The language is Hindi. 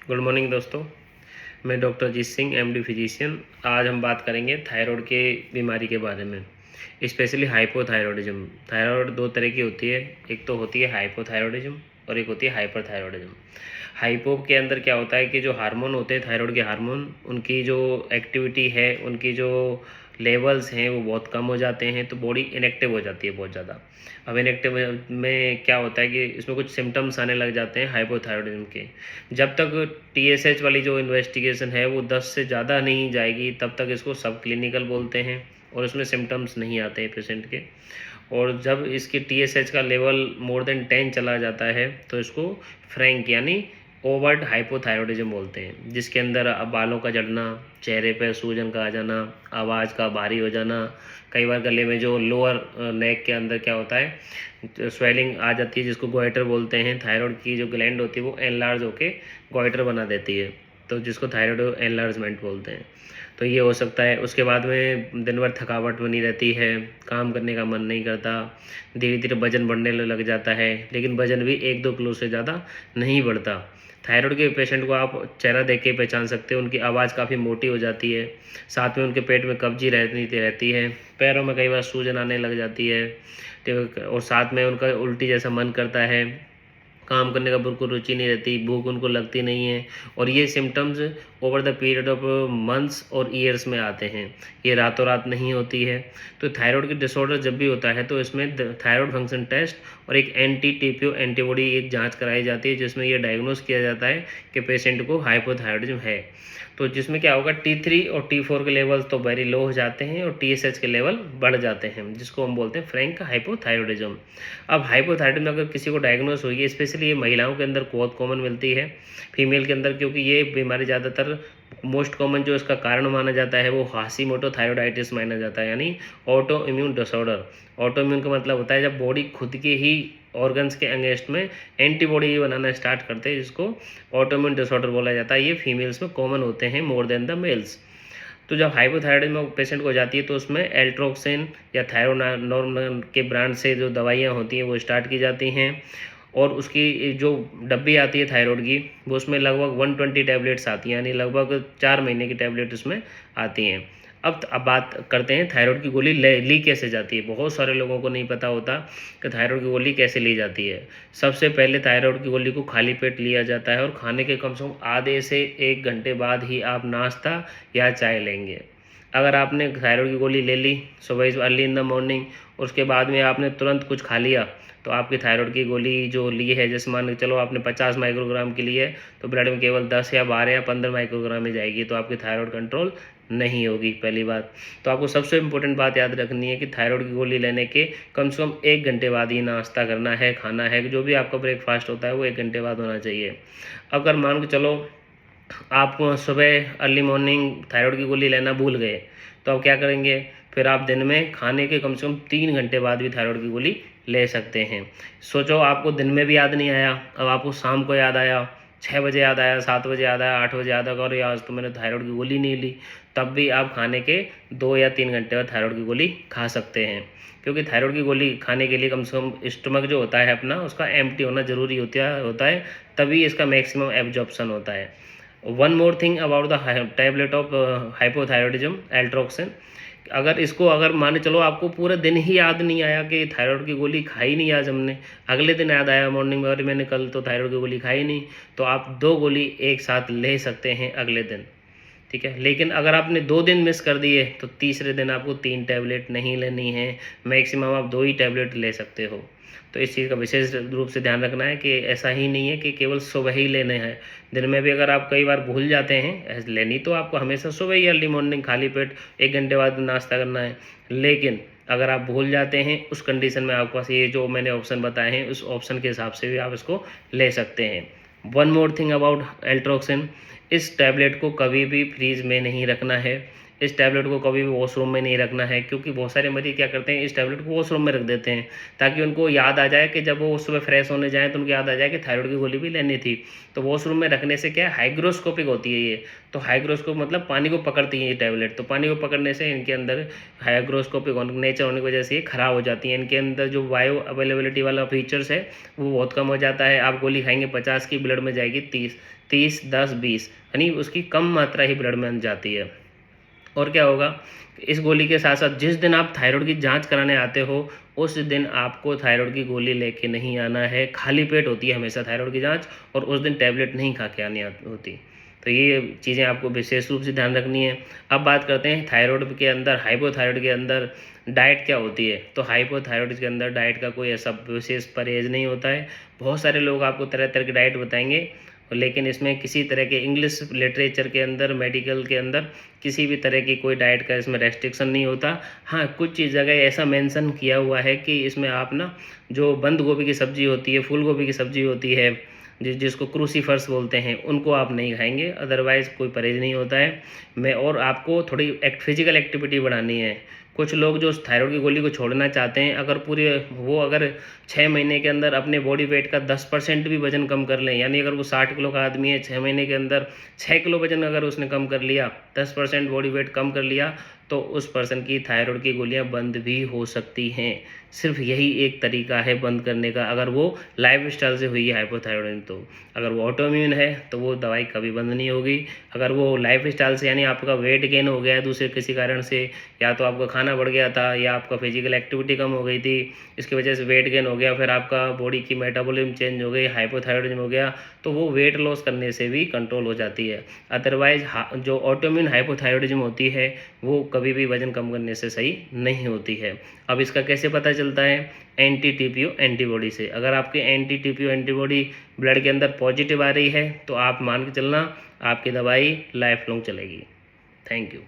गुड मॉर्निंग दोस्तों। मैं doctor Ajit Singh MD physician. आज हम बात करेंगे थायराइड के बीमारी के बारे में, स्पेशली हाइपोथायरॉयडिज्म। थायराइड दो तरह की होती है, एक तो होती है हाइपोथायरॉयडिज्म और एक होती है हाइपरथायरॉयडिज्म। हाइपो के अंदर क्या होता है कि जो हार्मोन होते हैं थायराइड के हार्मोन, उनकी जो एक्टिविटी है, उनकी जो लेवल्स हैं वो बहुत कम हो जाते हैं, तो बॉडी इनएक्टिव हो जाती है बहुत ज़्यादा। अब इनएक्टिव में क्या होता है कि इसमें कुछ सिम्टम्स आने लग जाते हैं हाइपोथायरॉयडिज्म के। जब तक टीएसएच वाली जो इन्वेस्टिगेशन है वो 10 से ज़्यादा नहीं जाएगी तब तक इसको सब क्लिनिकल बोलते हैं और उसमें सिम्टम्स नहीं आते हैं पेशेंट के। और जब इसकी टीएसएच का लेवल मोर देन 10 चला जाता है तो इसको फ्रैंक यानी ओवर्ट हाइपोथायरॉयडिज्म बोलते हैं, जिसके अंदर बालों का झड़ना, चेहरे पर सूजन का आ जाना, आवाज़ का भारी हो जाना, कई बार गले में जो लोअर नेक के अंदर क्या होता है स्वेलिंग आ जाती है, जिसको गोइटर बोलते हैं। थायराइड की जो ग्लैंड होती है वो एनलार्ज होके गोइटर बना देती है, तो जिसको थायराइड एनलार्जमेंट बोलते हैं। तो ये हो सकता है। उसके बाद में दिन भर थकावट बनी रहती है, काम करने का मन नहीं करता, धीरे धीरे वजन बढ़ने लग जाता है, लेकिन वजन भी 1-2 किलो से ज़्यादा नहीं बढ़ता। थायराइड के पेशेंट को आप चेहरा देख के पहचान सकते हो, उनकी आवाज़ काफ़ी मोटी हो जाती है, साथ में उनके पेट में कब्जी रहती है, पैरों में कई बार सूजन आने लग जाती है, और साथ में उनका उल्टी जैसा मन करता है, काम करने का बिल्कुल रुचि नहीं रहती, भूख उनको लगती नहीं है। और ये symptoms over the period of months और ईयर्स में आते हैं, ये रातों रात नहीं होती है। तो थायराइड की डिसऑर्डर जब भी होता है तो इसमें थायराइड फंक्शन टेस्ट और एक एंटी टीपीओ एंटीबॉडी एक जांच कराई जाती है, जिसमें ये डायग्नोस किया जाता है कि पेशेंट को हाइपोथायरॉयडिज्म है। तो जिसमें क्या होगा, T3 और T4 के लेवल तो वेरी लो हो जाते हैं और TSH के लेवल बढ़ जाते हैं, जिसको हम बोलते हैं फ्रैंक हाइपोथायरॉयडिज्म। अब हाइपोथायरॉयडिज्म अगर किसी को डायग्नोस हुई है, स्पेशली ये महिलाओं के अंदर बहुत कॉमन मिलती है, फीमेल के अंदर, क्योंकि ये बीमारी ज़्यादातर मोस्ट कॉमन जो इसका कारण माना जाता है वो हाशीमोटो थायरॉयडाइटिस माना जाता है, यानी auto immune disorder. Auto immune का मतलब होता है जब बॉडी खुद के ही ऑर्गन्स के अगेंस्ट में एंटीबॉडी बनाना स्टार्ट करते हैं, जिसको ऑटो इम्यून डिसऑर्डर बोला जाता है। ये फीमेल्स में कॉमन होते हैं मोर देन द मेल्स। तो जब हाइपोथायरॉयडिज्म पेशेंट को हो जाती है तो उसमें एल्ट्रोक्सिन या थायरोनॉर्म के ब्रांड से जो दवाइयाँ होती हैं वो स्टार्ट की जाती हैं, और उसकी जो डब्बी आती है थायराइड की वो उसमें लगभग 120 टैबलेट्स आती हैं, यानी लगभग 4 महीने की टैबलेट उसमें आती हैं। अब बात करते हैं थायराइड की गोली ली कैसे जाती है। बहुत सारे लोगों को नहीं पता होता कि थायराइड की गोली कैसे ली जाती है। सबसे पहले थायराइड की गोली को खाली पेट लिया जाता है और खाने के कम से कम आधे से 1 घंटे बाद ही आप नाश्ता या चाय लेंगे। अगर आपने थायराइड की गोली ले ली सुबह अर्ली इन द मॉर्निंग, उसके बाद में आपने तुरंत कुछ खा लिया, तो आपकी थायराइड की गोली जो ली है, जैसे मान के चलो आपने 50 माइक्रोग्राम की ली है, तो ब्लड में केवल 10 या 12 या 15 माइक्रोग्राम में जाएगी, तो आपकी थायराइड कंट्रोल नहीं होगी। पहली बात तो आपको सबसे इम्पोर्टेंट बात याद रखनी है कि थायराइड की गोली लेने के कम से कम 1 घंटे बाद ही नाश्ता करना है, खाना है, जो भी आपका ब्रेकफास्ट होता है वो 1 घंटे बाद होना चाहिए। अगर मान के चलो आप सुबह अर्ली मॉर्निंग थायराइड की गोली लेना भूल गए, तो आप क्या करेंगे, फिर आप दिन में खाने के कम से कम 3 घंटे बाद भी थायराइड की गोली ले सकते हैं। सोचो आपको दिन में भी याद नहीं आया, अब आपको शाम को याद आया, 6 बजे याद आया, 7 बजे याद आया, 8 बजे याद आया, और आज तो मैंने थायराइड की गोली नहीं ली, तब भी आप खाने के 2 या 3 घंटे बाद थायराइड की गोली खा सकते हैं। क्योंकि थायराइड की गोली खाने के लिए कम से कम स्टमक जो होता है अपना, उसका एम्प्टी होना ज़रूरी होता है, तभी इसका मैक्सिमम एब्जॉर्प्शन होता है। One more thing about the tablet of hypothyroidism Eltroxin, अगर मान चलो आपको पूरा दिन ही याद नहीं आया कि थायराइड की गोली खाई नहीं आज हमने, अगले दिन याद आया मॉर्निंग में, और मैंने कल तो थायराइड की गोली खाई नहीं, तो आप 2 गोली एक साथ ले सकते हैं अगले दिन, ठीक है। लेकिन अगर आपने 2 दिन मिस कर दिए तो तीसरे दिन आपको 3 टैबलेट नहीं लेनी है, मैक्सिमम आप 2 ही टैबलेट ले सकते हो। तो इस चीज़ का विशेष रूप से ध्यान रखना है कि ऐसा ही नहीं है कि केवल सुबह ही लेने हैं, दिन में भी अगर आप कई बार भूल जाते हैं लेनी, तो आपको हमेशा सुबह ही अर्ली मॉर्निंग खाली पेट 1 घंटे बाद नाश्ता करना है। लेकिन अगर आप भूल जाते हैं, उस कंडीशन में आपके पास ये जो मैंने ऑप्शन बताए हैं, उस ऑप्शन के हिसाब से भी आप इसको ले सकते हैं। वन मोर थिंग अबाउट एल्ट्रोक्सिन, इस टैबलेट को कभी भी फ्रीज में नहीं रखना है, इस टैबलेट को कभी भी वॉशरूम में नहीं रखना है, क्योंकि बहुत सारे मरीज क्या करते हैं, इस टैबलेट को वॉशरूम में रख देते हैं ताकि उनको याद आ जाए कि जब वो सुबह फ्रेश होने जाएँ तो उनको याद आ जाए कि थायराइड की गोली भी लेनी थी। तो वॉशरूम में रखने से क्या है, हाइग्रोस्कोपिक होती है ये। तो हाइग्रोस्कोप मतलब पानी को पकड़ती है ये टैबलेट, तो पानी को पकड़ने से इनके अंदर हाइग्रोस्कोपिक नेचर होने की वजह से ये खराब हो जाती है। इनके अंदर जो बायो अवेलेबिलिटी वाला फीचर्स है वो बहुत कम हो जाता है। आप गोली खाएंगे 50 की, ब्लड में जाएगी 30, 10, 20, यानी उसकी कम मात्रा ही ब्लड में जाती है। और क्या होगा, इस गोली के साथ साथ जिस दिन आप थायराइड की जांच कराने आते हो उस दिन आपको थायराइड की गोली लेके नहीं आना है। खाली पेट होती है हमेशा थायराइड की जांच, और उस दिन टैबलेट नहीं खा के आनी होती। तो ये चीज़ें आपको विशेष रूप से ध्यान रखनी है। अब बात करते हैं थायराइड के अंदर, हाइपोथायराइड के अंदर डाइट क्या होती है। तो हाइपोथायराइड के अंदर डाइट का कोई ऐसा विशेष परहेज नहीं होता है। बहुत सारे लोग आपको तरह तरह की डाइट बताएंगे, लेकिन इसमें किसी तरह के इंग्लिश लिटरेचर के अंदर, मेडिकल के अंदर किसी भी तरह की कोई डाइट का इसमें रेस्ट्रिक्शन नहीं होता। हाँ, कुछ चीज़ जगह ऐसा मेंशन किया हुआ है कि इसमें आप ना जो बंद गोभी की सब्ज़ी होती है, फूल गोभी की सब्ज़ी होती है, जिसको क्रूसीफर्स बोलते हैं, उनको आप नहीं खाएंगे। अदरवाइज़ कोई परहेज नहीं होता है। मैं और आपको थोड़ी फिजिकल एक्टिविटी बढ़ानी है। कुछ लोग जो थायराइड की गोली को छोड़ना चाहते हैं, अगर 6 महीने के अंदर अपने बॉडी वेट का 10% भी वजन कम कर लें, यानी अगर वो 60 किलो का आदमी है, 6 महीने के अंदर 6 किलो वजन अगर उसने कम कर लिया, 10% बॉडी वेट कम कर लिया, तो उस पर्सन की थायराइड की गोलियां बंद भी हो सकती हैं। सिर्फ यही एक तरीका है बंद करने का, अगर वो लाइफस्टाइल से हुई है हाइपोथायराइडिज्म। तो अगर वो ऑटोइम्यून है तो वो दवाई कभी बंद नहीं होगी। अगर वो लाइफस्टाइल से, यानी आपका वेट गेन हो गया है दूसरे किसी कारण से, या तो आपका खाना बढ़ गया था, या आपका फिजिकल एक्टिविटी कम हो गई थी, इसकी वजह से वेट गेन हो गया, फिर आपका बॉडी की मेटाबॉलिज्म चेंज हो गई, हाइपोथायराइडिज्म हो गया, तो वो वेट लॉस करने से भी कंट्रोल हो जाती है। अदरवाइज जो ऑटोइम्यून हाइपोथायराइडिज्म होती है वो कभी भी वजन कम करने से सही नहीं होती है। अब इसका कैसे पता चलता है, एंटी टीपीओ एंटीबॉडी से। अगर आपके एंटी टीपीओ एंटीबॉडी ब्लड के अंदर पॉजिटिव आ रही है तो आप मान के चलना आपकी दवाई लाइफ लॉन्ग चलेगी। Thank you.